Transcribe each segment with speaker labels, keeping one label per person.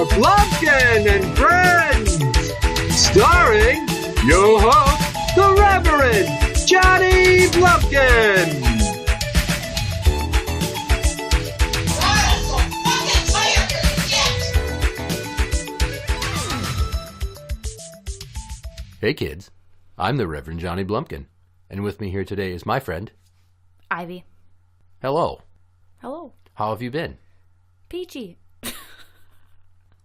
Speaker 1: for Blumpkin and Friends, starring your host, the Reverend Johnny Blumpkin.
Speaker 2: Hey kids, I'm the Reverend Johnny Blumpkin, and with me here today is my friend,
Speaker 3: Ivy.
Speaker 2: Hello.
Speaker 3: Hello.
Speaker 2: How have you been?
Speaker 3: Peachy.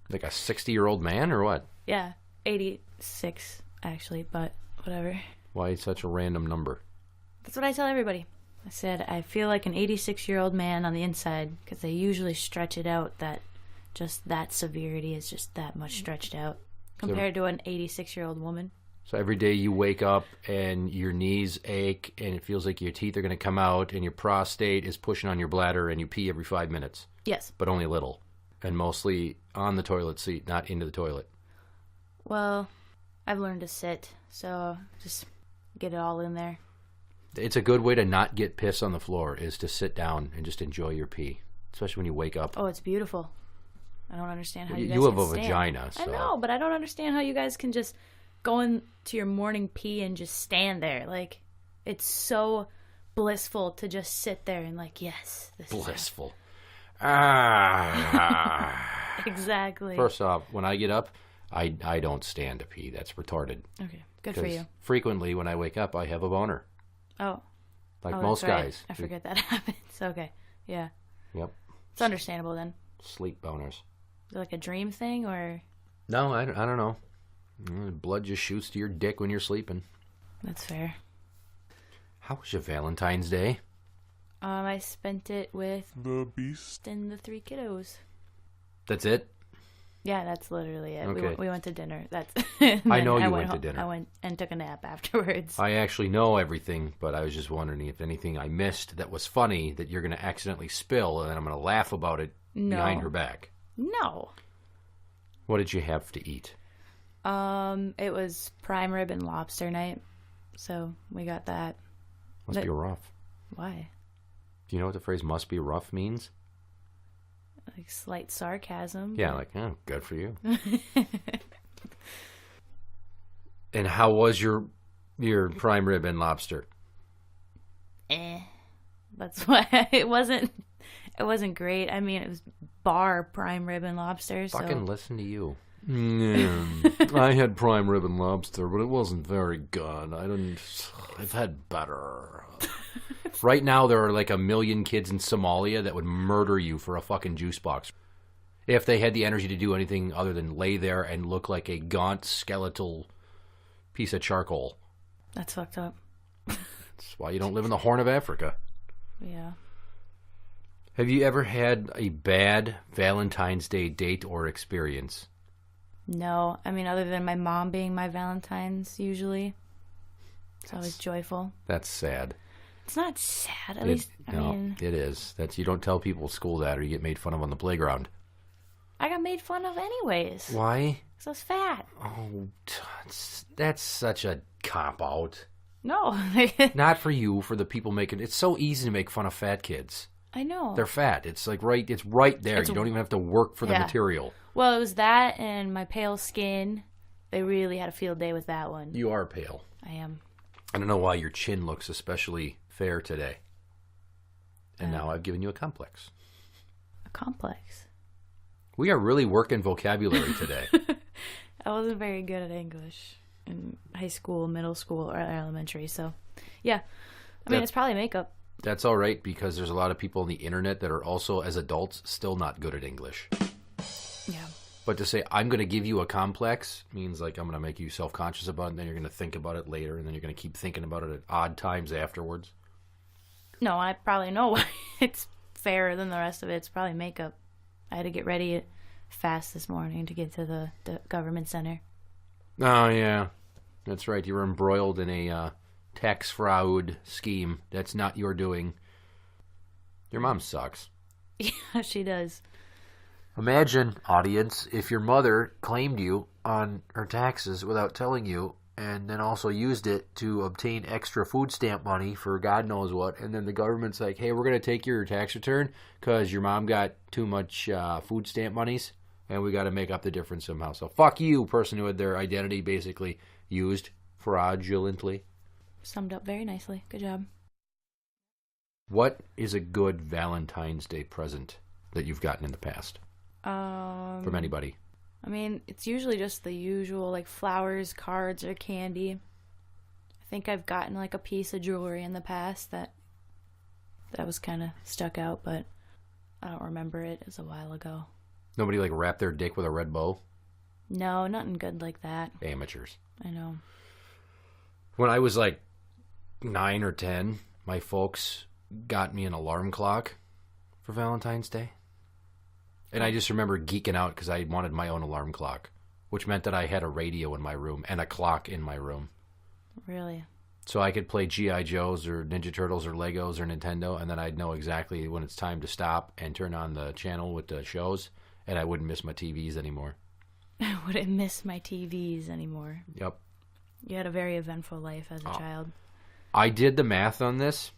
Speaker 2: Like a 60-year-old man or what?
Speaker 3: Yeah, 86 actually, but whatever.
Speaker 2: Why such a random number?
Speaker 3: That's what I tell everybody. I said I feel like an 86-year-old man on the inside because they usually stretch it out that just that severity is just that much stretched out compared to an 86-year-old woman.
Speaker 2: So every day you wake up and your knees ache and it feels like your teeth are going to come out and your prostate is pushing on your bladder and you pee every 5 minutes.
Speaker 3: Yes.
Speaker 2: But only a little. And mostly on the toilet seat, not into the toilet.
Speaker 3: Well, I've learned to sit, so just get it all in there.
Speaker 2: It's a good way to not get piss on the floor is to sit down and just enjoy your pee. Especially when you wake up.
Speaker 3: Oh, it's beautiful. I don't understand how you guys
Speaker 2: You have
Speaker 3: can
Speaker 2: a
Speaker 3: stand.
Speaker 2: vagina, so.
Speaker 3: I know, but I don't understand how you guys can just go into your morning pee and just stand there. Like, it's so blissful to just sit there and like, yes. This
Speaker 2: Blissful.
Speaker 3: Exactly.
Speaker 2: First off, when I get up, I don't stand to pee. That's retarded.
Speaker 3: Okay, good for you.
Speaker 2: Frequently when I wake up, I have a boner.
Speaker 3: Oh.
Speaker 2: Like
Speaker 3: oh,
Speaker 2: most
Speaker 3: that's right.
Speaker 2: guys.
Speaker 3: I forget that happens. Okay, yeah.
Speaker 2: Yep.
Speaker 3: It's understandable then.
Speaker 2: Sleep boners.
Speaker 3: Is it like a dream thing or?
Speaker 2: No, I don't know. Blood just shoots to your dick when you're sleeping.
Speaker 3: That's fair.
Speaker 2: How was your Valentine's Day?
Speaker 3: I spent it with
Speaker 4: the beast
Speaker 3: and the 3 kiddos.
Speaker 2: That's it?
Speaker 3: Yeah, that's literally it.
Speaker 2: Okay.
Speaker 3: We went to dinner. That's.
Speaker 2: I know you
Speaker 3: went
Speaker 2: to dinner.
Speaker 3: I went and took a nap afterwards.
Speaker 2: I actually know everything, but I was just wondering if anything I missed that was funny that you're going to accidentally spill and then I'm going to laugh about it behind her back.
Speaker 3: No.
Speaker 2: What did you have to eat?
Speaker 3: It was prime rib and lobster night, so we got that.
Speaker 2: Must be rough.
Speaker 3: Why?
Speaker 2: Do you know what the phrase "must be rough" means?
Speaker 3: Like slight sarcasm.
Speaker 2: Yeah, like, oh, good for you. And how was your prime rib and lobster?
Speaker 3: That's why it wasn't great. I mean, it was bar prime rib and lobster.
Speaker 2: Fucking listen to you. I had prime rib and lobster, but it wasn't very good. I've had better. Right now, there are like 1 million kids in Somalia that would murder you for a fucking juice box. If they had the energy to do anything other than lay there and look like a gaunt, skeletal piece of charcoal.
Speaker 3: That's fucked up.
Speaker 2: That's why you don't live in the Horn of Africa.
Speaker 3: Yeah.
Speaker 2: Have you ever had a bad Valentine's Day date or experience?
Speaker 3: No. I mean, other than my mom being my Valentine's, usually. It's always joyful.
Speaker 2: That's sad.
Speaker 3: It's not sad. At least, I mean...
Speaker 2: it is. You don't tell people at school that or you get made fun of on the playground.
Speaker 3: I got made fun of anyways.
Speaker 2: Why?
Speaker 3: Because I was fat.
Speaker 2: Oh, that's such a cop-out.
Speaker 3: No.
Speaker 2: Not for you, for the people making... It's so easy to make fun of fat kids.
Speaker 3: I know.
Speaker 2: They're fat. It's like it's right there. You don't even have to work for the material.
Speaker 3: Well, it was that and my pale skin. They really had a field day with that one.
Speaker 2: You are pale.
Speaker 3: I am.
Speaker 2: I don't know why your chin looks especially fair today. And now I've given you a complex.
Speaker 3: A complex?
Speaker 2: We are really working vocabulary today.
Speaker 3: I wasn't very good at English in high school, middle school, or elementary. So, yeah. I mean, it's probably makeup.
Speaker 2: That's all right because there's a lot of people on the internet that are also, as adults, still not good at English.
Speaker 3: Yeah.
Speaker 2: But to say, I'm going to give you a complex means like I'm going to make you self-conscious about it, and then you're going to think about it later, and then you're going to keep thinking about it at odd times afterwards.
Speaker 3: No, I probably know why it's fairer than the rest of it. It's probably makeup. I had to get ready fast this morning to get to the government center.
Speaker 2: Oh, yeah. That's right. You were embroiled in a tax fraud scheme. That's not your doing. Your mom sucks.
Speaker 3: Yeah, she does.
Speaker 2: Imagine, audience, if your mother claimed you on her taxes without telling you and then also used it to obtain extra food stamp money for God knows what, and then the government's like, hey, we're going to take your tax return because your mom got too much food stamp monies. and we got to make up the difference somehow. So fuck you, person who had their identity basically used fraudulently.
Speaker 3: Summed up very nicely. Good job.
Speaker 2: What is a good Valentine's Day present that you've gotten in the past? From anybody?
Speaker 3: I mean, it's usually just the usual, like flowers, cards, or candy. I think I've gotten like a piece of jewelry in the past that was kind of stuck out, but I don't remember it. It was a while ago.
Speaker 2: Nobody like wrapped their dick with a red bow?
Speaker 3: No, nothing good like that.
Speaker 2: Amateurs.
Speaker 3: I know.
Speaker 2: When I was like 9 or 10, my folks got me an alarm clock for Valentine's Day. And I just remember geeking out because I wanted my own alarm clock, which meant that I had a radio in my room and a clock in my room.
Speaker 3: Really?
Speaker 2: So I could play G.I. Joes or Ninja Turtles or Legos or Nintendo, and then I'd know exactly when it's time to stop and turn on the channel with the shows, and I wouldn't miss my TVs anymore.
Speaker 3: I wouldn't miss my TVs anymore.
Speaker 2: Yep.
Speaker 3: You had a very eventful life as a child.
Speaker 2: I did the math on this.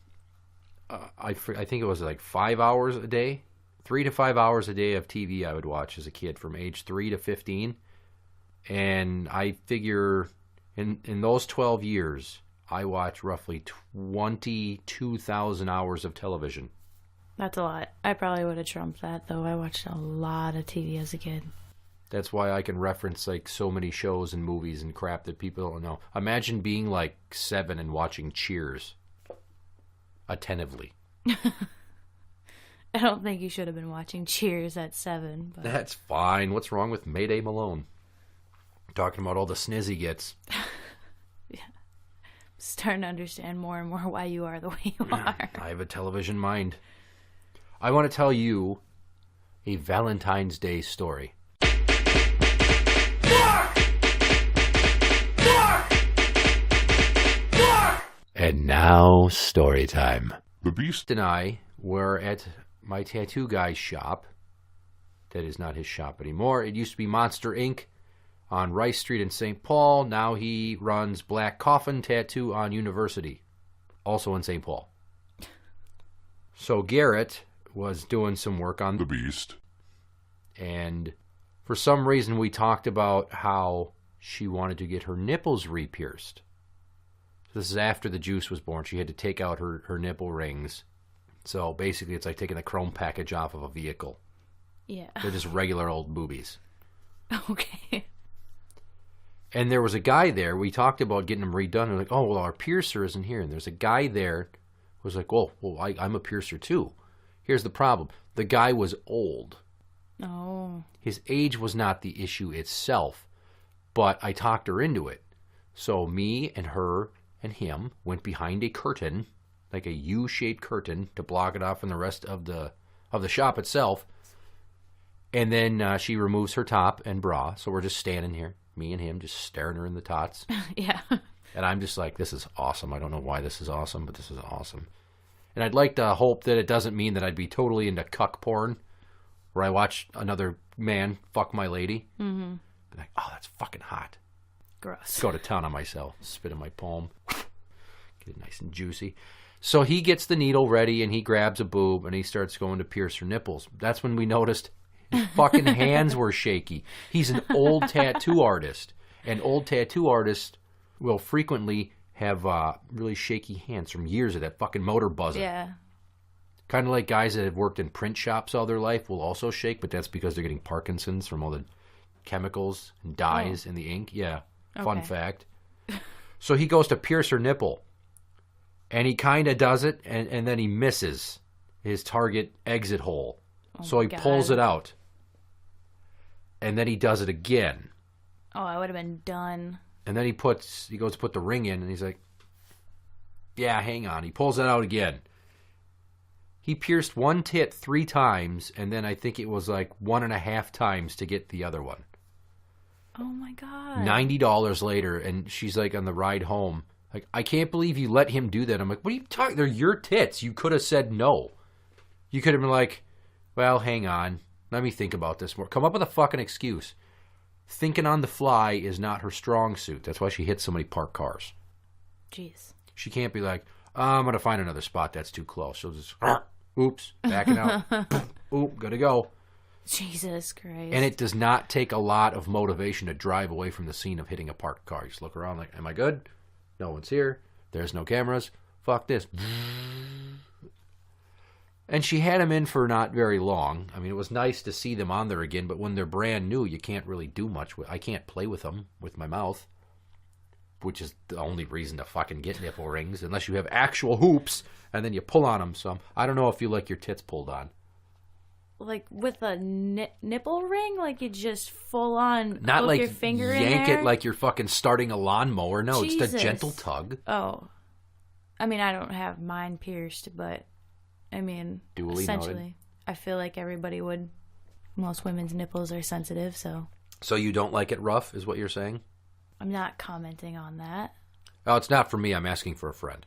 Speaker 2: I think it was like 5 hours a day. 3 to 5 hours a day of TV I would watch as a kid from age 3 to 15. And I figure in those 12 years, I watched roughly 22,000 hours of television.
Speaker 3: That's a lot. I probably would have trumped that, though. I watched a lot of TV as a kid.
Speaker 2: That's why I can reference like so many shows and movies and crap that people don't know. Imagine being like 7 and watching Cheers attentively.
Speaker 3: I don't think you should have been watching Cheers at 7. But...
Speaker 2: That's fine. What's wrong with Mayday Malone? Talking about all the sniz he gets.
Speaker 3: Yeah. Starting to understand more and more why you are the way you are.
Speaker 2: I have a television mind. I want to tell you a Valentine's Day story. And now, story time. The Beast and I were at my tattoo guy's shop. That is not his shop anymore. It used to be Monster Inc. on Rice Street in St. Paul. Now he runs Black Coffin Tattoo on University, also in St. Paul. So Garrett was doing some work on the Beast. And for some reason we talked about how she wanted to get her nipples re-pierced. So this is after the Juice was born. She had to take out her nipple rings. So basically it's like taking a chrome package off of a vehicle.
Speaker 3: Yeah.
Speaker 2: They're just regular old boobies.
Speaker 3: Okay.
Speaker 2: And there was a guy there. We talked about getting them redone. We're like, oh, well, our piercer isn't here. And there's a guy there who was like, oh, well, I'm a piercer too. Here's the problem. The guy was old.
Speaker 3: Oh.
Speaker 2: His age was not the issue itself, but I talked her into it. So me and her and him went behind a curtain, like a U-shaped curtain, to block it off from the rest of the shop itself. And then she removes her top and bra. So we're just standing here, me and him, just staring her in the tots.
Speaker 3: Yeah.
Speaker 2: And I'm just like, this is awesome. I don't know why this is awesome, but this is awesome. And I'd like to hope that it doesn't mean that I'd be totally into cuck porn, where I watch another man fuck my lady. Mm-hmm. Be like, oh, that's fucking hot.
Speaker 3: Gross.
Speaker 2: Go to town on myself. Spit in my palm. Get it nice and juicy. So he gets the needle ready, and he grabs a boob, and he starts going to pierce her nipples. That's when we noticed his fucking hands were shaky. He's an old tattoo artist, and old tattoo artists will frequently have really shaky hands from years of that fucking motor buzzing.
Speaker 3: Yeah.
Speaker 2: Kind of like guys that have worked in print shops all their life will also shake, but that's because they're getting Parkinson's from all the chemicals and dyes in the ink. Yeah. Fun fact. So he goes to pierce her nipple, and he kind of does it, and then he misses his target exit hole. So he pulls it out, and then he does it again.
Speaker 3: Oh, I would have been done.
Speaker 2: And then he goes to put the ring in, and he's like, yeah, hang on. He pulls it out again. He pierced one tit 3 times, and then I think it was like 1.5 times to get the other one.
Speaker 3: Oh, my God.
Speaker 2: $90 later, and she's like on the ride home. Like, I can't believe you let him do that. I'm like, what are you talking? They're your tits. You could have said no. You could have been like, well, hang on. Let me think about this more. Come up with a fucking excuse. Thinking on the fly is not her strong suit. That's why she hits so many parked cars.
Speaker 3: Jeez.
Speaker 2: She can't be like, I'm going to find another spot that's too close. She'll just, oops, backing out. Oop, gotta go.
Speaker 3: Jesus Christ.
Speaker 2: And it does not take a lot of motivation to drive away from the scene of hitting a parked car. You just look around like, am I good? No one's here. There's no cameras. Fuck this. And she had them in for not very long. I mean, it was nice to see them on there again, but when they're brand new, you can't really do much with. I can't play with them with my mouth, which is the only reason to fucking get nipple rings, unless you have actual hoops, and then you pull on them some. I don't know if you like your tits pulled on.
Speaker 3: Like with a nipple ring? Like you just full on
Speaker 2: Not
Speaker 3: hook
Speaker 2: like
Speaker 3: your finger in
Speaker 2: yank
Speaker 3: there?
Speaker 2: it like you're fucking starting a lawnmower. No,
Speaker 3: Jesus.
Speaker 2: It's a gentle tug.
Speaker 3: Oh. I mean, I don't have mine pierced, but I mean,
Speaker 2: Duly
Speaker 3: essentially,
Speaker 2: noted.
Speaker 3: I feel like everybody would. Most women's nipples are sensitive, so.
Speaker 2: So you don't like it rough, is what you're saying?
Speaker 3: I'm not commenting on that.
Speaker 2: Oh, it's not for me. I'm asking for a friend.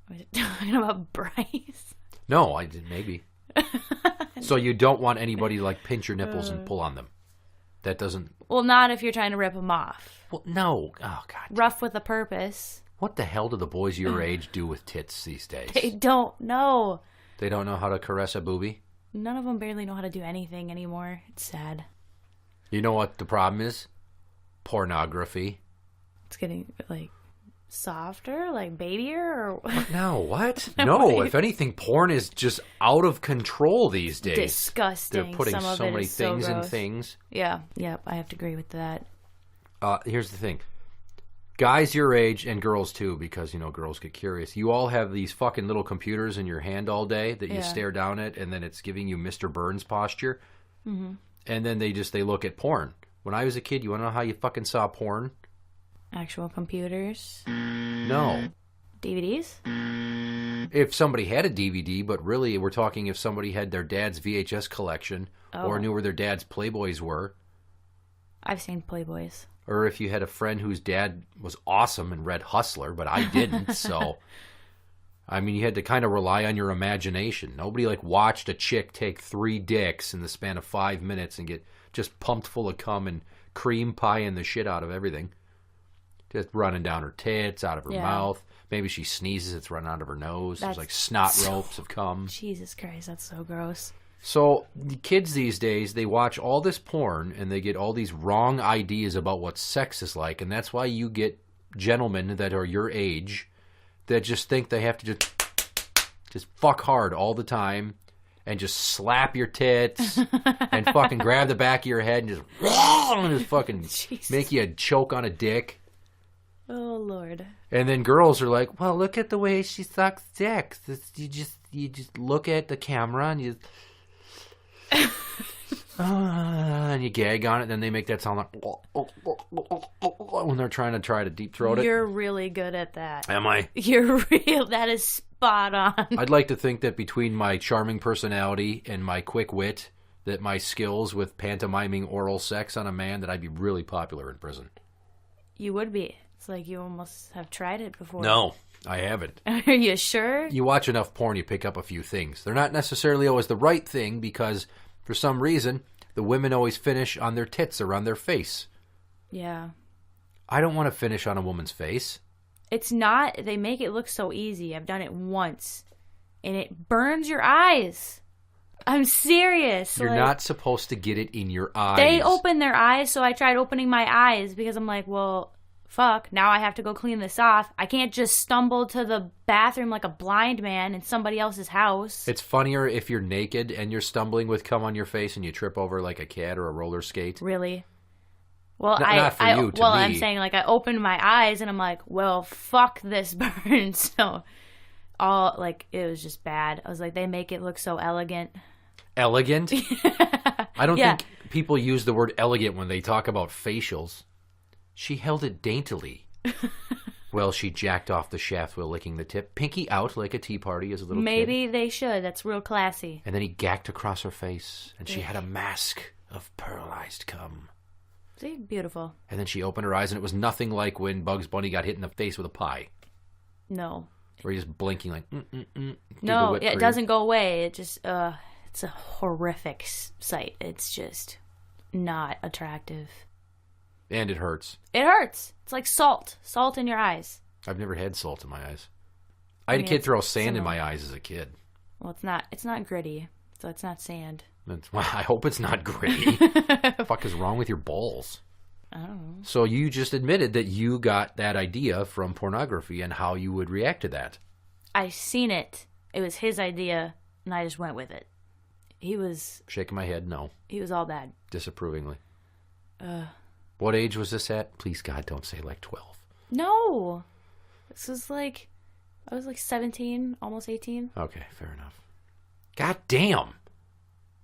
Speaker 3: Are you talking about Bryce?
Speaker 2: No, I did maybe. So you don't want anybody to like pinch your nipples and pull on them. That doesn't.
Speaker 3: Well, not if you're trying to rip them off.
Speaker 2: Well, no. Oh God.
Speaker 3: Rough with a purpose.
Speaker 2: What the hell do the boys your age do with tits these days?
Speaker 3: They don't know.
Speaker 2: They don't know how to caress a boobie?
Speaker 3: None of them barely know how to do anything anymore. It's sad.
Speaker 2: You know what the problem is? Pornography.
Speaker 3: It's getting like softer, like babier, or
Speaker 2: No, what? No, if anything, porn is just out of control these days.
Speaker 3: disgusting.
Speaker 2: They're putting
Speaker 3: Some of
Speaker 2: so
Speaker 3: it
Speaker 2: many
Speaker 3: is so
Speaker 2: things in
Speaker 3: gross.
Speaker 2: things.
Speaker 3: Yeah, I have to agree with that.
Speaker 2: Here's the thing. Guys your age, and girls too, because, you know, girls get curious. You all have these fucking little computers in your hand all day that you stare down at, and then it's giving you Mr. Burns posture. Mm-hmm. And then they look at porn. When I was a kid, you want to know how you fucking saw porn?
Speaker 3: Actual computers,
Speaker 2: No.
Speaker 3: DVDs.
Speaker 2: If somebody had a DVD, but really we're talking if somebody had their dad's VHS collection or knew where their dad's Playboys were.
Speaker 3: I've seen Playboys.
Speaker 2: Or if you had a friend whose dad was awesome and read Hustler, but I didn't, so... I mean, you had to kind of rely on your imagination. Nobody, like, watched a chick take 3 dicks in the span of 5 minutes and get just pumped full of cum and cream pieing the shit out of everything. Just running down her tits, out of her mouth. Maybe she sneezes, it's running out of her nose. There's, like, snot ropes of cum.
Speaker 3: Jesus Christ, that's so gross.
Speaker 2: So the kids these days, they watch all this porn and they get all these wrong ideas about what sex is like, and that's why you get gentlemen that are your age that just think they have to just fuck hard all the time and just slap your tits and fucking grab the back of your head and just fucking
Speaker 3: Jesus.
Speaker 2: make you choke on a dick.
Speaker 3: Oh Lord.
Speaker 2: And then girls are like, well, look at the way she sucks dicks. You just look at the camera and you and you gag on it, and then they make that sound like when they're trying to deep throat it.
Speaker 3: You're really good at that.
Speaker 2: Am I?
Speaker 3: You're real. That is spot on.
Speaker 2: I'd like to think that between my charming personality and my quick wit, that my skills with pantomiming oral sex on a man, that I'd be really popular in prison.
Speaker 3: You would be. It's like you almost have tried it before.
Speaker 2: No, I haven't.
Speaker 3: Are you sure?
Speaker 2: You watch enough porn, you pick up a few things. They're not necessarily always the right thing because, for some reason, the women always finish on their tits or on their face.
Speaker 3: Yeah.
Speaker 2: I don't want to finish on a woman's face.
Speaker 3: It's not. They make it look so easy. I've done it once, and it burns your eyes. I'm serious.
Speaker 2: You're not supposed to get it in your eyes.
Speaker 3: They open their eyes, so I tried opening my eyes because I'm like, well, fuck, now I have to go clean this off. I can't just stumble to the bathroom like a blind man in somebody else's house.
Speaker 2: It's funnier if you're naked and you're stumbling with cum on your face and you trip over like a cat or a roller skate.
Speaker 3: Really? Well,
Speaker 2: not for you, to me.
Speaker 3: I'm saying, like, I opened my eyes and I'm like, well, fuck this burn. So, it was just bad. I was like, they make it look so elegant.
Speaker 2: Elegant? I don't think people use the word elegant when they talk about facials. She held it daintily. Well, she jacked off the shaft while licking the tip. Pinky out like a tea party as a little kid.
Speaker 3: Maybe they should. That's real classy.
Speaker 2: And then he gacked across her face, and she had a mask of pearlized cum.
Speaker 3: See? Beautiful.
Speaker 2: And then she opened her eyes, and it was nothing like when Bugs Bunny got hit in the face with a pie.
Speaker 3: No.
Speaker 2: Where he's just blinking like,
Speaker 3: No, it doesn't go away. It just, it's a horrific sight. It's just not attractive.
Speaker 2: And it hurts.
Speaker 3: It hurts. It's like salt. Salt in your eyes.
Speaker 2: I've never had salt in my eyes. I had a kid throw sand in my eyes as a kid.
Speaker 3: Well, it's not gritty, so it's not sand.
Speaker 2: I hope it's not gritty. What the fuck is wrong with your balls?
Speaker 3: I don't know.
Speaker 2: So you just admitted that you got that idea from pornography and how you would react to that.
Speaker 3: I seen it. It was his idea, and I just went with it. He was...
Speaker 2: Shaking my head, no.
Speaker 3: He was all bad.
Speaker 2: Disapprovingly. What age was this at? Please, God, don't say like 12.
Speaker 3: No! This was like... I was like 17, almost 18.
Speaker 2: Okay, fair enough. God damn!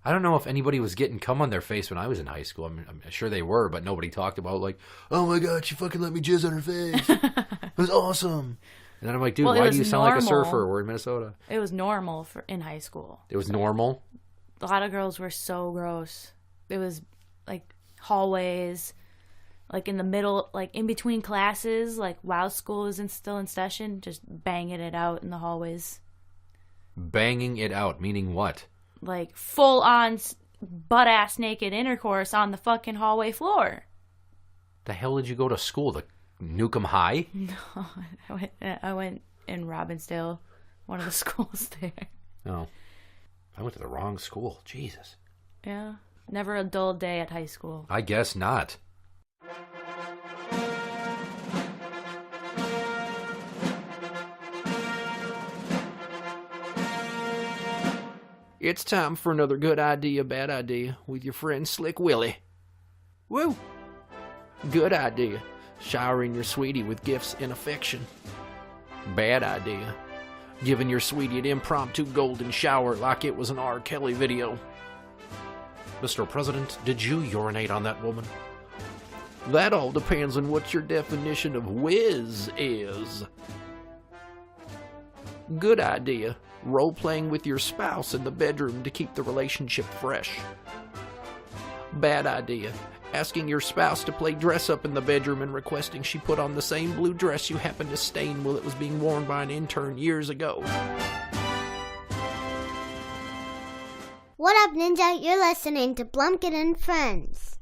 Speaker 2: I don't know if anybody was getting cum on their face when I was in high school. I'm sure they were, but nobody talked about like, oh my God, she fucking let me jizz on her face. It was awesome. And then I'm like, dude, why do you sound like a surfer? We're in Minnesota.
Speaker 3: It was normal in high school.
Speaker 2: It was normal?
Speaker 3: A lot of girls were so gross. It was like hallways, like in the middle, like in between classes, like while school was still in session, just banging it out in the hallways.
Speaker 2: Banging it out, meaning what?
Speaker 3: Like full on butt-ass naked intercourse on the fucking hallway floor.
Speaker 2: The hell did you go to school? The Newcomb High?
Speaker 3: No, I went in Robbinsdale, one of the schools there.
Speaker 2: Oh. I went to the wrong school. Jesus.
Speaker 3: Yeah. Never a dull day at high school.
Speaker 2: I guess not. It's time for another good idea, bad idea with your friend Slick Willie. Woo! Good idea. Showering your sweetie with gifts and affection. Bad idea. Giving your sweetie an impromptu golden shower like it was an R. Kelly video. Mr. President, did you urinate on that woman? That all depends on what your definition of whiz is. Good idea. Role-playing with your spouse in the bedroom to keep the relationship fresh. Bad idea. Asking your spouse to play dress-up in the bedroom and requesting she put on the same blue dress you happened to stain while it was being worn by an intern years ago.
Speaker 4: What up, Ninja? You're listening to Blumpkin&Friends.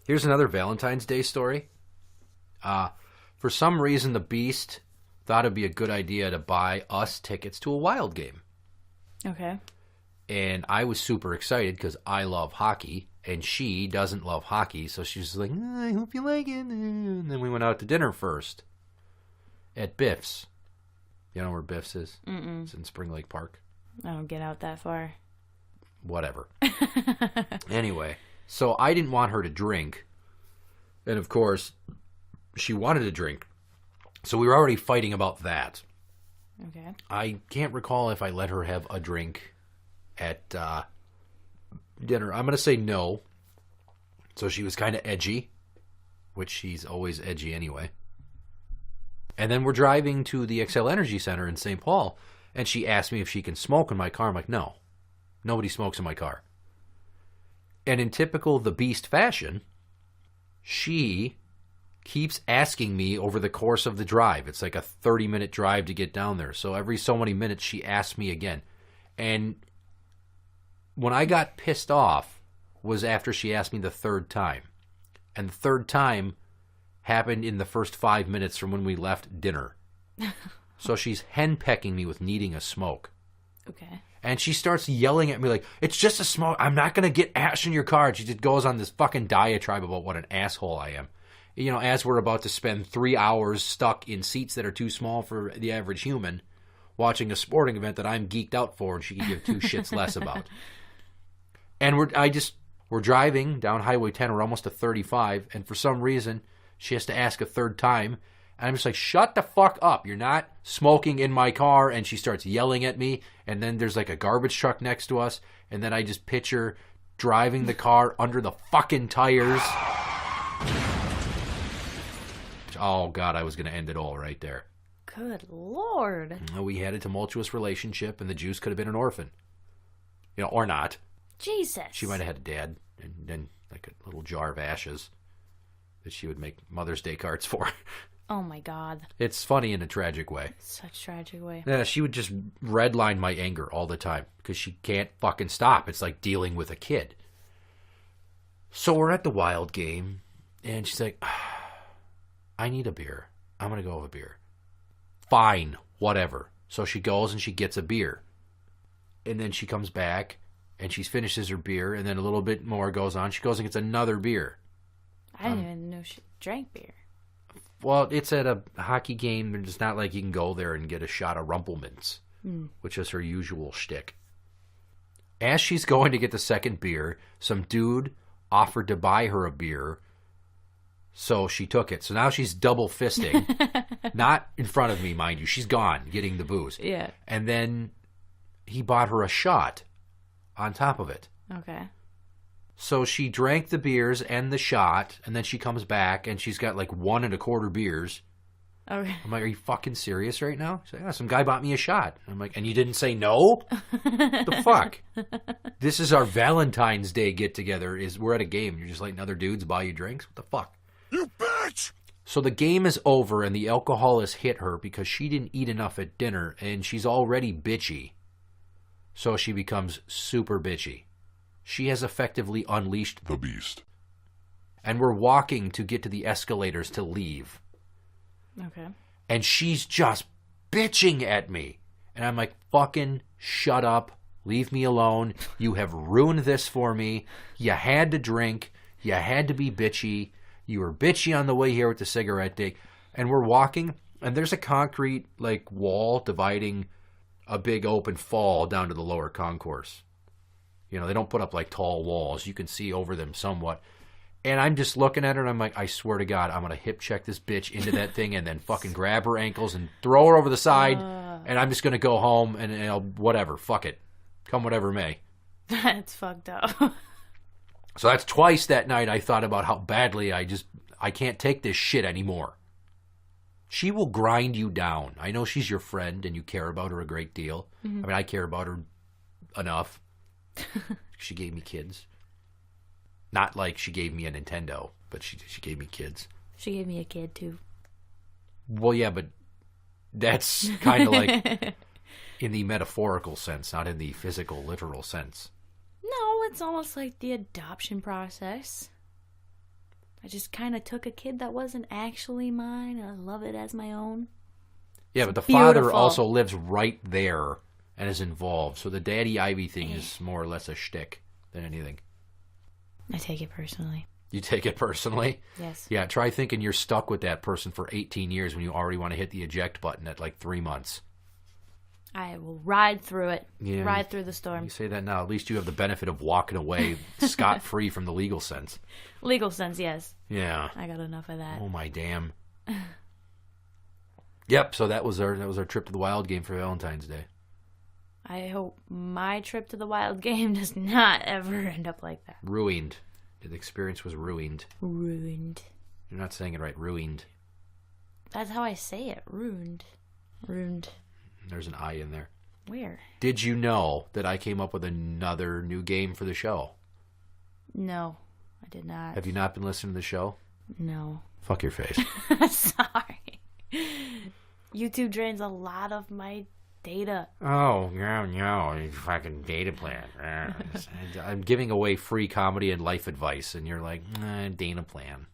Speaker 2: Here's another Valentine's Day story. For some reason, the Beast thought it'd be a good idea to buy us tickets to a Wild game.
Speaker 3: Okay.
Speaker 2: And I was super excited because I love hockey, and she doesn't love hockey, so she was like, I hope you like it. And then we went out to dinner first at Biff's. You know where Biff's is?
Speaker 3: Mm-mm.
Speaker 2: It's in Spring Lake Park.
Speaker 3: I don't get out that far.
Speaker 2: Whatever. Anyway, so I didn't want her to drink. And of course, she wanted to drink. So we were already fighting about that.
Speaker 3: Okay.
Speaker 2: I can't recall if I let her have a drink at dinner. I'm going to say no. So she was kind of edgy, which she's always edgy anyway. And then we're driving to the Xcel Energy Center in St. Paul, and she asked me if she can smoke in my car. I'm like, no. Nobody smokes in my car. And in typical The Beast fashion, she keeps asking me over the course of the drive. It's like a 30-minute drive to get down there. So every so many minutes, she asks me again. And when I got pissed off was after she asked me the third time. And the third time happened in the first 5 minutes from when we left dinner. So she's henpecking me with needing a smoke.
Speaker 3: Okay.
Speaker 2: And she starts yelling at me like, it's just a smoke. I'm not going to get ash in your car. And she just goes on this fucking diatribe about what an asshole I am. You know, as we're about to spend 3 hours stuck in seats that are too small for the average human, watching a sporting event that I'm geeked out for and she can give two shits less about. And we're driving down Highway 10. We're almost to 35. And for some reason, she has to ask a third time. And I'm just like, shut the fuck up. You're not smoking in my car. And she starts yelling at me. And then there's like a garbage truck next to us. And then I just picture driving the car under the fucking tires. Oh, God, I was going to end it all right there.
Speaker 3: Good Lord.
Speaker 2: We had a tumultuous relationship, and the Juice could have been an orphan. You know, or not.
Speaker 3: Jesus.
Speaker 2: She might have had a dad, and then like a little jar of ashes that she would make Mother's Day cards for.
Speaker 3: Oh, my God.
Speaker 2: It's funny in a tragic way.
Speaker 3: Such a tragic way.
Speaker 2: Yeah, she would just redline my anger all the time because she can't fucking stop. It's like dealing with a kid. So we're at the Wild game, and she's like, I need a beer. I'm going to go have a beer. Fine, whatever. So she goes and she gets a beer. And then she comes back, And she finishes her beer, and then a little bit more goes on. She goes and gets another beer.
Speaker 3: I didn't even know she drank beer.
Speaker 2: Well, it's at a hockey game. It's not like you can go there and get a shot of Rumpelmans, which is her usual shtick. As she's going to get the second beer, some dude offered to buy her a beer, so she took it. So now she's double fisting. Not in front of me, mind you. She's gone getting the booze.
Speaker 3: Yeah.
Speaker 2: And then he bought her a shot on top of it.
Speaker 3: Okay.
Speaker 2: So she drank the beers and the shot, and then she comes back, and she's got like 1 1/4 beers.
Speaker 3: Okay.
Speaker 2: I'm like, are you fucking serious right now? She's like, yeah, some guy bought me a shot. I'm like, and you didn't say no? The fuck? This is our Valentine's Day get-together. We're at a game. You're just letting other dudes buy you drinks? What the fuck?
Speaker 5: You bitch!
Speaker 2: So the game is over, and the alcohol has hit her because she didn't eat enough at dinner, and she's already bitchy. So she becomes super bitchy. She has effectively unleashed
Speaker 5: The beast.
Speaker 2: And we're walking to get to the escalators to leave.
Speaker 3: Okay.
Speaker 2: And she's just bitching at me. And I'm like, fucking shut up. Leave me alone. You have ruined this for me. You had to drink. You had to be bitchy. You were bitchy on the way here with the cigarette dick. And we're walking, and there's a concrete like wall dividing a big open fall down to the lower concourse. You know, they don't put up like tall walls. You can see over them somewhat. And I'm just looking at her, and I'm like, I swear to God, I'm going to hip check this bitch into that thing and then fucking grab her ankles and throw her over the side. And I'm just going to go home and I'll, whatever, fuck it. Come whatever may.
Speaker 3: That's fucked up.
Speaker 2: So that's twice that night I thought about how badly I can't take this shit anymore. She will grind you down. I know she's your friend and you care about her a great deal. Mm-hmm. I mean, I care about her enough. She gave me kids. Not like she gave me a Nintendo, but she gave me kids.
Speaker 3: She gave me a kid, too.
Speaker 2: Well, yeah, but that's kind of like in the metaphorical sense, not in the physical, literal sense.
Speaker 3: No, it's almost like the adoption process. I just kind of took a kid that wasn't actually mine, and I love it as my own.
Speaker 2: Yeah, but the
Speaker 3: beautiful.
Speaker 2: father also lives right there and is involved. So the Daddy Ivy thing is more or less a shtick than anything.
Speaker 3: I take it personally.
Speaker 2: You take it personally?
Speaker 3: Yes.
Speaker 2: Yeah, try thinking you're stuck with that person for 18 years when you already want to hit the eject button at like 3 months.
Speaker 3: I will ride through it.
Speaker 2: Yeah.
Speaker 3: Ride through the storm.
Speaker 2: You say that now. At least you have the benefit of walking away scot-free from the legal sense.
Speaker 3: Legal sense, yes.
Speaker 2: Yeah.
Speaker 3: I got enough of that.
Speaker 2: Oh, my damn. Yep, so that was our trip to the Wild game for Valentine's Day.
Speaker 3: I hope my trip to the Wild game does not ever end up like that.
Speaker 2: Ruined. The experience was ruined.
Speaker 3: Ruined.
Speaker 2: You're not saying it right. Ruined.
Speaker 3: That's how I say it. Ruined. Ruined.
Speaker 2: There's an I in there.
Speaker 3: Where?
Speaker 2: Did you know that I came up with another new game for the show?
Speaker 3: No, I did not.
Speaker 2: Have you not been listening to the show?
Speaker 3: No.
Speaker 2: Fuck your face.
Speaker 3: Sorry. YouTube drains a lot of my data.
Speaker 2: Oh, no, you fucking data plan. I'm giving away free comedy and life advice, and you're like, data plan.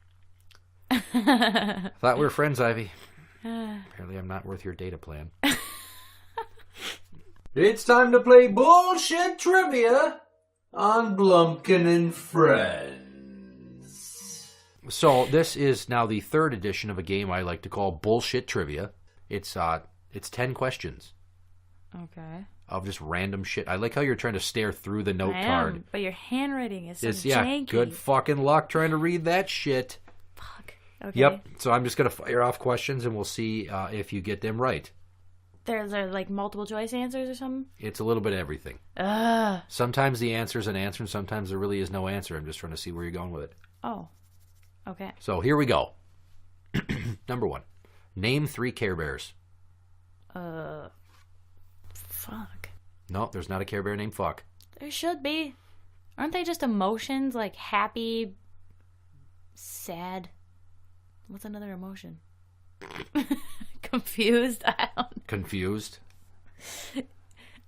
Speaker 2: Thought we were friends, Ivy. Apparently I'm not worth your data plan.
Speaker 1: It's time to play bullshit trivia on Blumpkin&Friends.
Speaker 2: So this is now the third edition of a game I like to call bullshit trivia. It's 10 questions.
Speaker 3: Okay.
Speaker 2: Of just random shit. I like how you're trying to stare through the note card.
Speaker 3: But your handwriting is so
Speaker 2: Yeah,
Speaker 3: janky.
Speaker 2: good fucking luck trying to read that shit.
Speaker 3: Fuck. Okay.
Speaker 2: Yep. So I'm just going to fire off questions and we'll see if you get them right.
Speaker 3: There's like multiple choice answers or something?
Speaker 2: It's a little bit of everything.
Speaker 3: Ugh.
Speaker 2: Sometimes the answer is an answer and sometimes there really is no answer. I'm just trying to see where you're going with it.
Speaker 3: Oh. Okay.
Speaker 2: So here we go. Number 1. Name 3 Care Bears.
Speaker 3: Fuck.
Speaker 2: No, there's not a Care Bear named Fuck.
Speaker 3: There should be. Aren't they just emotions like happy, sad? What's another emotion? Confused? I don't.
Speaker 2: Confused?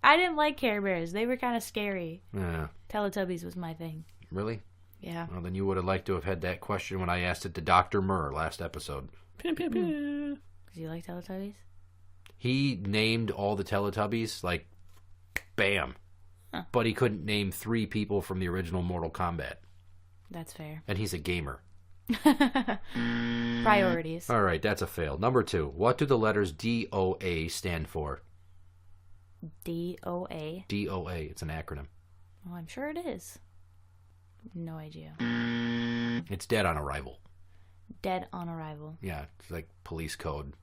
Speaker 3: I didn't like Care Bears. They were kind of scary.
Speaker 2: Yeah.
Speaker 3: Teletubbies was my thing.
Speaker 2: Really?
Speaker 3: Yeah.
Speaker 2: Well, then you would have liked to have had that question when I asked it to Dr. Murr last episode.
Speaker 3: Because you like Teletubbies?
Speaker 2: He named all the Teletubbies, like, bam. But he couldn't name 3 people from the original Mortal Kombat.
Speaker 3: That's fair.
Speaker 2: And he's a gamer.
Speaker 3: Priorities.
Speaker 2: All right, that's a fail. Number 2. What do the letters DOA stand for?
Speaker 3: DOA?
Speaker 2: DOA. It's an acronym.
Speaker 3: Well, I'm sure it is. No idea.
Speaker 2: It's dead on arrival.
Speaker 3: Dead on arrival.
Speaker 2: Yeah, it's like police code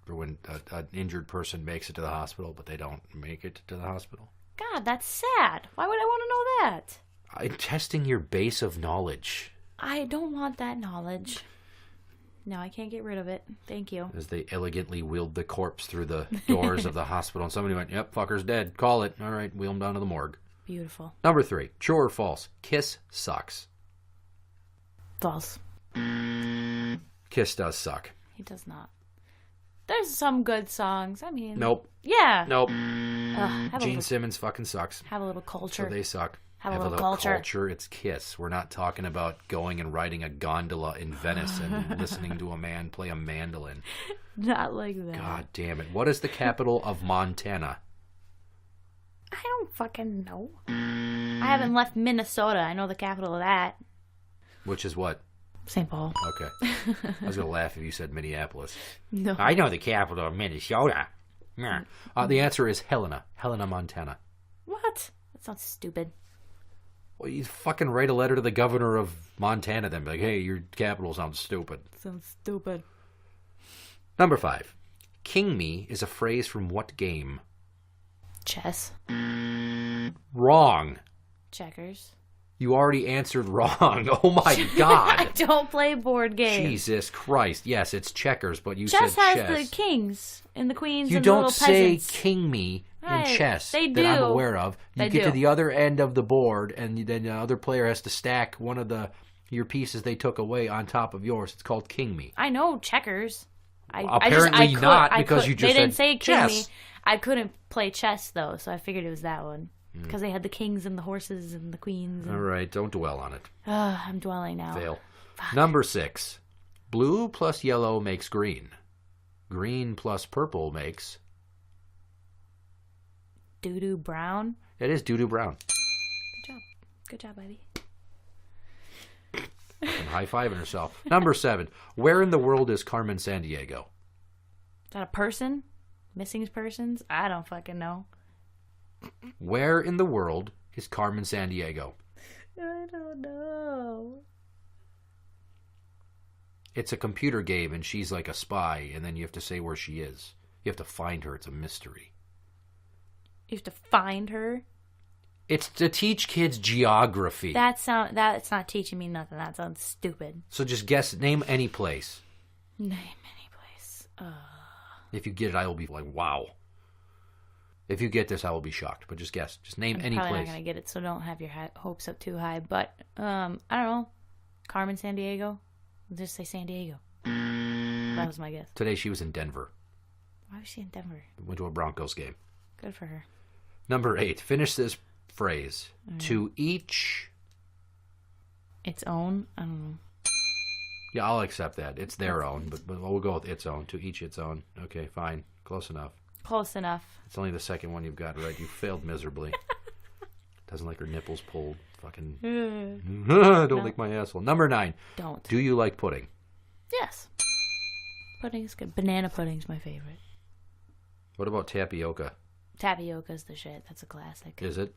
Speaker 2: for when an injured person makes it to the hospital, but they don't make it to the hospital.
Speaker 3: God, that's sad. Why would I want to know that?
Speaker 2: I'm testing your base of knowledge.
Speaker 3: I don't want that knowledge. No, I can't get rid of it. Thank you.
Speaker 2: As they elegantly wheeled the corpse through the doors of the hospital, and somebody went, "Yep, fucker's dead. Call it. All right, wheel him down to the morgue."
Speaker 3: Beautiful.
Speaker 2: Number 3. True or false? Kiss sucks.
Speaker 3: False.
Speaker 2: Kiss does suck.
Speaker 3: He does not. There's some good songs. I mean...
Speaker 2: Nope.
Speaker 3: Yeah.
Speaker 2: Nope.
Speaker 3: Gene
Speaker 2: Simmons fucking sucks.
Speaker 3: Have a little culture.
Speaker 2: So they suck.
Speaker 3: Have a little culture.
Speaker 2: It's Kiss. We're not talking about going and riding a gondola in Venice and listening to a man play a mandolin.
Speaker 3: Not like that.
Speaker 2: God damn it. What is the capital of Montana?
Speaker 3: I don't fucking know. I haven't left Minnesota. I know the capital of that.
Speaker 2: Which is what?
Speaker 3: St. Paul.
Speaker 2: Okay. I was going to laugh if you said Minneapolis.
Speaker 3: No.
Speaker 2: I know the capital of Minnesota. The answer is Helena. Helena, Montana.
Speaker 3: What? That sounds stupid.
Speaker 2: Well, you fucking write a letter to the governor of Montana then. Be like, hey, your capital sounds stupid.
Speaker 3: Sounds stupid.
Speaker 2: Number 5. King me is a phrase from what game?
Speaker 3: Chess.
Speaker 2: Wrong.
Speaker 3: Checkers.
Speaker 2: You already answered wrong. Oh my God.
Speaker 3: I don't play board games.
Speaker 2: Jesus Christ. Yes, it's checkers, but you
Speaker 3: chess
Speaker 2: said chess.
Speaker 3: Chess has the kings and the queens
Speaker 2: you
Speaker 3: and the little
Speaker 2: peasants. You don't say king me in
Speaker 3: right.
Speaker 2: chess
Speaker 3: They
Speaker 2: that
Speaker 3: do.
Speaker 2: I'm aware of. You
Speaker 3: They
Speaker 2: get
Speaker 3: do.
Speaker 2: to the other end of the board, and then the other player has to stack one of your pieces they took away on top of yours. It's called king me.
Speaker 3: I know checkers.
Speaker 2: Apparently not, because you just
Speaker 3: They didn't
Speaker 2: said
Speaker 3: say king
Speaker 2: chess.
Speaker 3: me. I couldn't play chess, though, so I figured it was that one. Because they had the kings and the horses and the queens. And...
Speaker 2: All right, don't dwell on it.
Speaker 3: I'm dwelling now.
Speaker 2: Fail. Number 6. Blue plus yellow makes green. Green plus purple makes...
Speaker 3: Doo-doo brown.
Speaker 2: It is doo-doo brown.
Speaker 3: Good job. Good job, baby.
Speaker 2: And high-fiving herself. Number 7. Where in the world is Carmen Sandiego?
Speaker 3: Is that a person? Missing persons? I don't fucking know.
Speaker 2: Where in the world is Carmen Sandiego?
Speaker 3: I don't know.
Speaker 2: It's a computer game, and she's like a spy, and then you have to say where she is. You have to find her. It's a mystery.
Speaker 3: You have to find her?
Speaker 2: It's to teach kids geography.
Speaker 3: That's not teaching me nothing. That sounds stupid.
Speaker 2: So just guess, name any place.
Speaker 3: Name any place.
Speaker 2: If you get it, I will be like, wow. If you get this, I will be shocked. But just guess. Just name any
Speaker 3: probably
Speaker 2: place.
Speaker 3: Not going to get it, so don't have your hopes up too high. But, I don't know. Carmen Sandiego? I'll just say San Diego. That was my guess.
Speaker 2: Today she was in Denver.
Speaker 3: Why was she in Denver?
Speaker 2: Went to a Broncos game.
Speaker 3: Good for her.
Speaker 2: Number 8. Finish this phrase. To each...
Speaker 3: Its own? I don't know.
Speaker 2: Yeah, I'll accept that. It's their own, but we'll go with its own. To each its own. Okay, fine. Close enough.
Speaker 3: Close enough.
Speaker 2: It's only the second one you've got right. You failed miserably. Doesn't like her nipples pulled. Fucking... Don't lick my asshole. Number 9.
Speaker 3: Don't.
Speaker 2: Do you like pudding?
Speaker 3: Yes. Pudding is good. Banana pudding's my favorite.
Speaker 2: What about tapioca?
Speaker 3: Tapioca's the shit. That's a classic.
Speaker 2: Is it?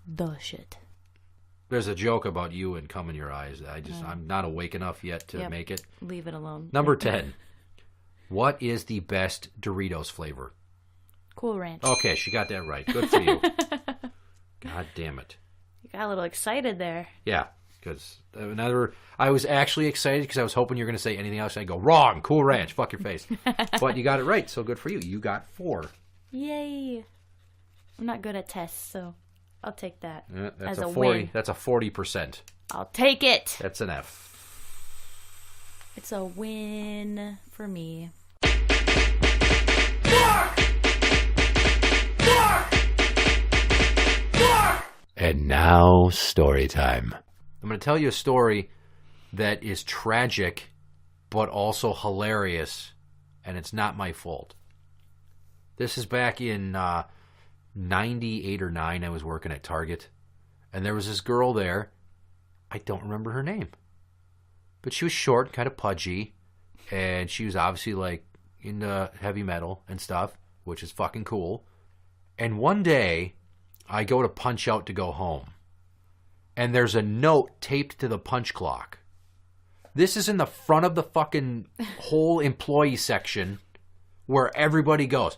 Speaker 3: The shit.
Speaker 2: There's a joke about you and cum in your eyes. I'm not awake enough yet to make it.
Speaker 3: Leave it alone.
Speaker 2: Number 10. What is the best Doritos flavor?
Speaker 3: Cool Ranch.
Speaker 2: Okay, she got that right. Good for you. God damn it.
Speaker 3: You got a little excited there.
Speaker 2: Yeah, because I was actually excited because I was hoping you were going to say anything else. I'd go, wrong, Cool Ranch, fuck your face. But you got it right, so good for you. You got 4.
Speaker 3: Yay. I'm not good at tests, so I'll take that
Speaker 2: That's
Speaker 3: as a
Speaker 2: 40.
Speaker 3: win.
Speaker 2: That's a 40%.
Speaker 3: I'll take it.
Speaker 2: That's an F.
Speaker 3: It's a win for me.
Speaker 2: And now, story time. I'm going to tell you a story that is tragic, but also hilarious, and it's not my fault. This is back in 98 or 9, I was working at Target. And there was this girl there. I don't remember her name. But she was short, kind of pudgy. And she was obviously like into heavy metal and stuff, which is fucking cool. And one day, I go to punch out to go home. And there's a note taped to the punch clock. This is in the front of the fucking whole employee section where everybody goes.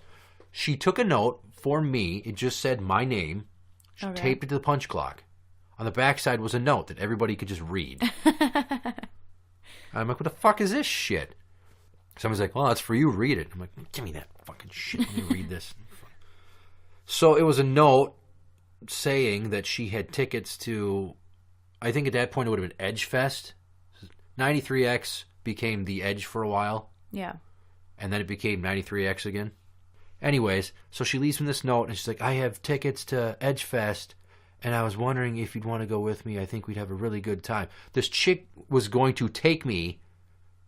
Speaker 2: She took a note for me. It just said my name. She taped it to the punch clock. On the backside was a note that everybody could just read. I'm like, what the fuck is this shit? Someone's like, well, that's for you. Read it. I'm like, give me that fucking shit. Let me read this. So it was a note saying that she had tickets to, I think at that point it would have been Edge Fest. 93X became the Edge for a while.
Speaker 3: Yeah.
Speaker 2: And then it became 93X again. Anyways, so she leaves me this note and she's like, I have tickets to Edge Fest and I was wondering if you'd want to go with me. I think we'd have a really good time. This chick was going to take me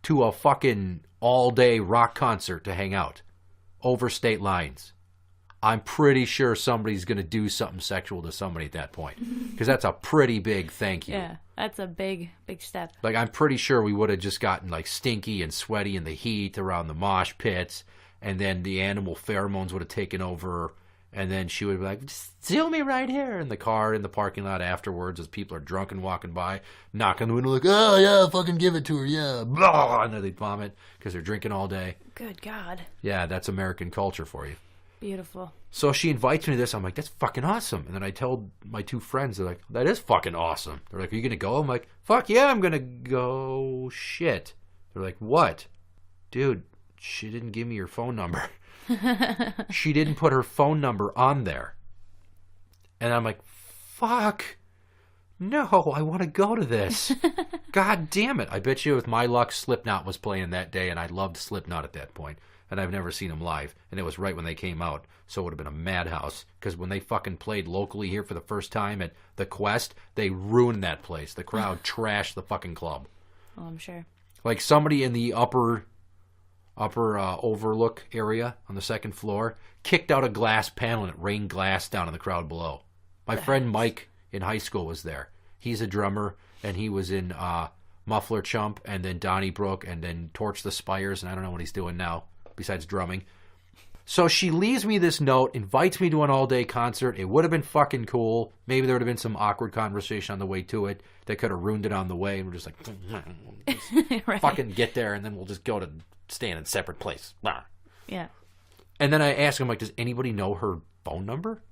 Speaker 2: to a fucking all-day rock concert to hang out over state lines. I'm pretty sure somebody's going to do something sexual to somebody at that point. Because that's a pretty big thank you.
Speaker 3: Yeah, that's a big, big step.
Speaker 2: Like, I'm pretty sure we would have just gotten, like, stinky and sweaty in the heat around the mosh pits. And then the animal pheromones would have taken over. And then she would be like, just steal me right here in the car in the parking lot afterwards as people are drunk and walking by, knocking on the window like, oh, yeah, fucking give it to her, yeah. Blah, and then they'd vomit because they're drinking all day.
Speaker 3: Good God.
Speaker 2: Yeah, that's American culture for you.
Speaker 3: Beautiful.
Speaker 2: So she invites me to this. I'm like, that's fucking awesome. And then I tell my two friends, they're like, that is fucking awesome. They're like, are you going to go? I'm like, fuck yeah, I'm going to go. Shit. They're like, what? Dude, she didn't give me your phone number. She didn't put her phone number on there. And I'm like, fuck. No, I want to go to this. God damn it. I bet you with my luck, Slipknot was playing that day, and I loved Slipknot at that point. And I've never seen them live. And it was right when they came out. So it would have been a madhouse. Because when they fucking played locally here for the first time at the Quest, they ruined that place. The crowd trashed the fucking club.
Speaker 3: Oh, I'm sure.
Speaker 2: Like somebody in the upper overlook area on the second floor kicked out a glass panel and it rained glass down on the crowd below. My friend Mike in high school was there. He's a drummer, and he was in Muffler Chump, and then Donnybrook, and then Torch the Spires, and I don't know what he's doing now besides drumming. So she leaves me this note, invites me to an all-day concert. It would have been fucking cool. Maybe there would have been some awkward conversation on the way to it that could have ruined it on the way. And we're just like,
Speaker 3: right.
Speaker 2: Fucking get there, and then we'll just go to stand in separate place.
Speaker 3: Yeah.
Speaker 2: And then I ask him, like, does anybody know her phone number?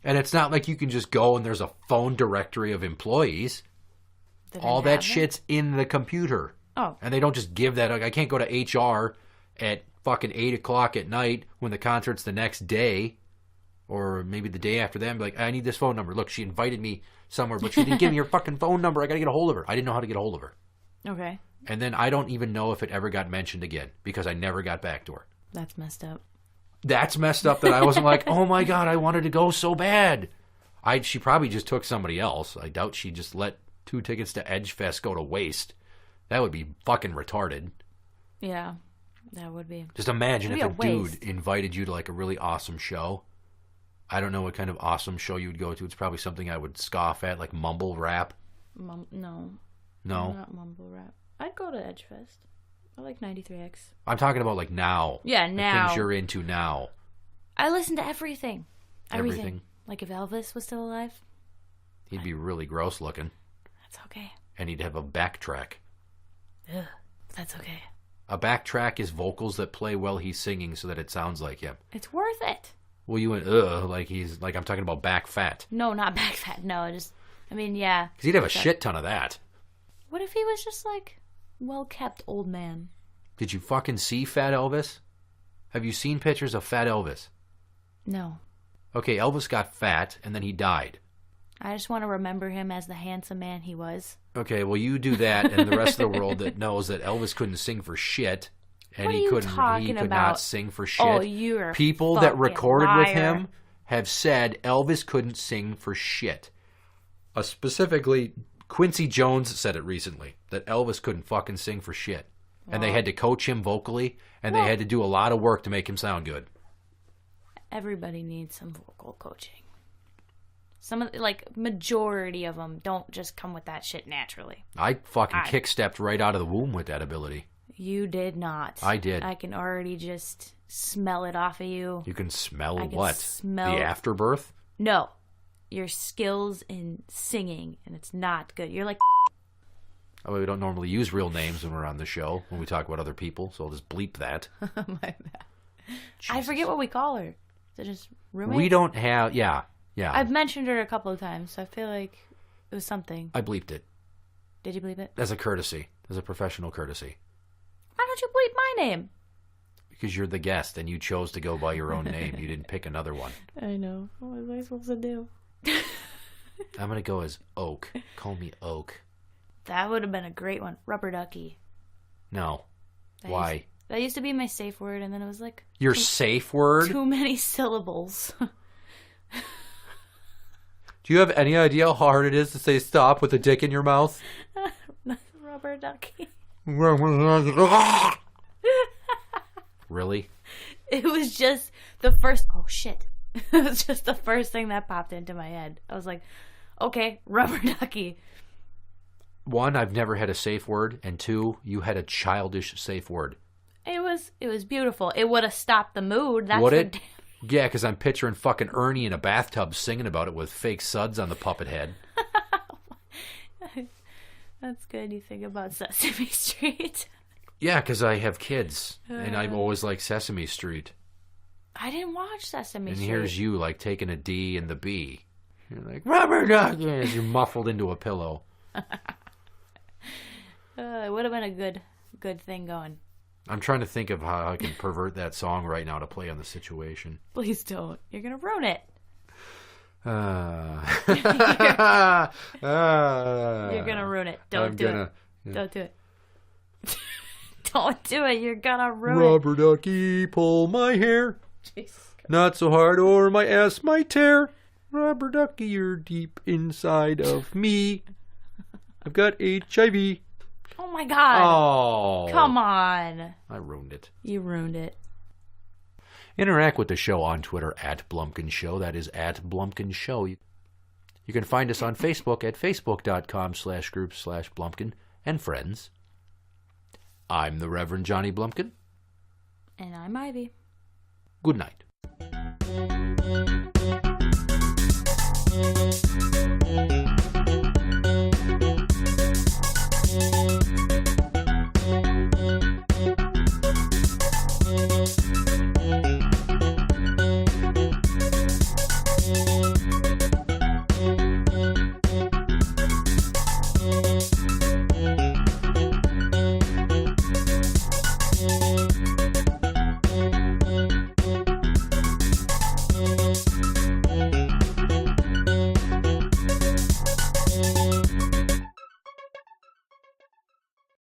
Speaker 2: And it's not like you can just go and there's a phone directory of employees. All that shit's in the computer.
Speaker 3: Oh.
Speaker 2: And they don't just give that. Like, I can't go to HR at fucking 8 o'clock at night when the concert's the next day or maybe the day after that and be like, I need this phone number. Look, she invited me somewhere, but she didn't give me her fucking phone number. I got to get a hold of her. I didn't know how to get a hold of her.
Speaker 3: Okay.
Speaker 2: And then I don't even know if it ever got mentioned again because I never got back to her.
Speaker 3: That's messed up.
Speaker 2: That's messed up that I wasn't like, oh my God, I wanted to go so bad. She probably just took somebody else. I doubt she just let 2 tickets to Edge Fest go to waste. That would be fucking retarded.
Speaker 3: Yeah, that would be.
Speaker 2: Just imagine if a
Speaker 3: waste.
Speaker 2: dude invited you to like a really awesome show. I don't know what kind of awesome show you would go to. It's probably something I would scoff at, like mumble rap.
Speaker 3: No.
Speaker 2: No?
Speaker 3: Not mumble rap. I'd go to Edge Fest. I like 93X.
Speaker 2: I'm talking about like now.
Speaker 3: Yeah,
Speaker 2: the
Speaker 3: now.
Speaker 2: things you're into now.
Speaker 3: I listen to everything.
Speaker 2: Everything.
Speaker 3: Like if Elvis was still alive.
Speaker 2: He'd be really gross looking.
Speaker 3: That's okay.
Speaker 2: And he'd have a backtrack.
Speaker 3: Ugh, that's okay.
Speaker 2: A backtrack is vocals that play while he's singing so that it sounds like him.
Speaker 3: It's worth it.
Speaker 2: Well, you went, like he's, like I'm talking about back fat.
Speaker 3: No, not back fat. No, yeah.
Speaker 2: Because he'd have a shit ton of that.
Speaker 3: What if he was just like well-kept old man?
Speaker 2: Did you fucking see Fat Elvis? Have you seen pictures of Fat Elvis?
Speaker 3: No.
Speaker 2: Okay, Elvis got fat and then he died.
Speaker 3: I just want to remember him as the handsome man he was.
Speaker 2: Okay, well you do that, and the rest of the world that knows that Elvis couldn't sing for shit, and he could not sing for shit.
Speaker 3: Oh, you're
Speaker 2: people that recorded with him have said Elvis couldn't sing for shit. Specifically, Quincy Jones said it recently that Elvis couldn't fucking sing for shit, and they had to coach him vocally, and they had to do a lot of work to make him sound good.
Speaker 3: Everybody needs some vocal coaching. Some of majority of them don't just come with that shit naturally.
Speaker 2: I fucking kick-stepped right out of the womb with that ability.
Speaker 3: You did not.
Speaker 2: I did.
Speaker 3: I can already just smell it off of you.
Speaker 2: You can smell
Speaker 3: I can
Speaker 2: what?
Speaker 3: smell
Speaker 2: the afterbirth?
Speaker 3: No. Your skills in singing, and it's not good. You're like...
Speaker 2: Oh, we don't normally use real names when we're on the show, when we talk about other people, so I'll just bleep that.
Speaker 3: My bad. I forget what we call her. Is it just roommate?
Speaker 2: We don't have... Yeah.
Speaker 3: I've mentioned her a couple of times, so I feel like it was something.
Speaker 2: I bleeped it.
Speaker 3: Did you bleep it?
Speaker 2: As a courtesy. As a professional courtesy.
Speaker 3: Why don't you bleep my name?
Speaker 2: Because you're the guest, and you chose to go by your own name. You didn't pick another one.
Speaker 3: I know. What was I supposed to do?
Speaker 2: I'm going to go as Oak. Call me Oak.
Speaker 3: That would have been a great one. Rubber ducky.
Speaker 2: No. Why?
Speaker 3: That used to be my safe word, and then it was like...
Speaker 2: Your safe word?
Speaker 3: Too many syllables.
Speaker 2: Do you have any idea how hard it is to say stop with a dick in your mouth?
Speaker 3: Rubber ducky.
Speaker 2: Really?
Speaker 3: It was just the first... Oh, shit. It was just the first thing that popped into my head. I was like, okay, rubber ducky.
Speaker 2: One, I've never had a safe word, and two, you had a childish safe word.
Speaker 3: It was beautiful. It would have stopped the mood. That's
Speaker 2: would it? Yeah, because I'm picturing fucking Ernie in a bathtub singing about it with fake suds on the puppet head.
Speaker 3: That's good. You think about Sesame Street.
Speaker 2: Yeah, because I have kids, and I've always liked Sesame Street.
Speaker 3: I didn't watch Sesame Street.
Speaker 2: And here's you, like, taking a D and the B. You're like, rubber ducky, as you're muffled into a pillow.
Speaker 3: It would have been a good thing going.
Speaker 2: I'm trying to think of how I can pervert that song right now to play on the situation.
Speaker 3: Please don't. You're going to ruin it. You're going to ruin it. Don't do it. Don't do it. Don't do it. You're going to ruin it.
Speaker 2: Rubber ducky, pull my hair.
Speaker 3: Jesus.
Speaker 2: Not so hard or my ass might tear. Rubber ducky, you're deep inside of me. I've got HIV.
Speaker 3: Oh my God.
Speaker 2: Oh.
Speaker 3: Come on.
Speaker 2: I ruined it.
Speaker 3: You ruined it.
Speaker 2: Interact with the show on Twitter at Blumpkin Show. That is at Blumpkin Show. You can find us on Facebook at facebook.com/group/Blumpkin&Friends. I'm the Reverend Johnny Blumpkin.
Speaker 3: And I'm Ivy.
Speaker 2: Good night.